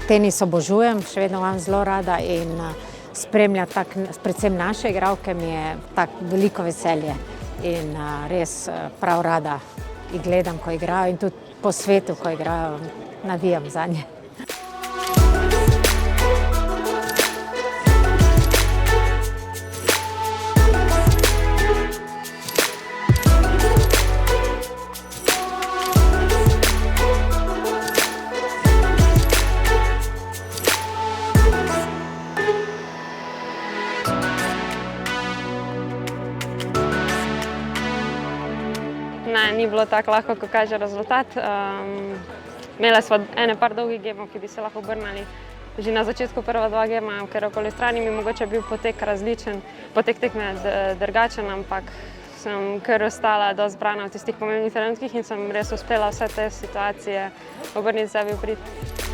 Tenis obožujem, še vedno imam zelo rada in spremljati predvsem naše igralke mi je tako veliko veselje in res prav rada jih gledam, ko igrajo in tudi po svetu, ko igrajo, navijam zanje. Ne, ni bilo tako lahko, kot kaže rezultat. Imeli smo par dolgih gemov, ki bi se lahko obrnili že na začetku prva 2 gema, ker okoli strani mi mogoče bil potek različen, potek tekme drugačen, ampak sem kar ostala dosti zbrana v tistih pomembnih trenutkih in sem res uspela vse te situacije obrniti sebi v prid.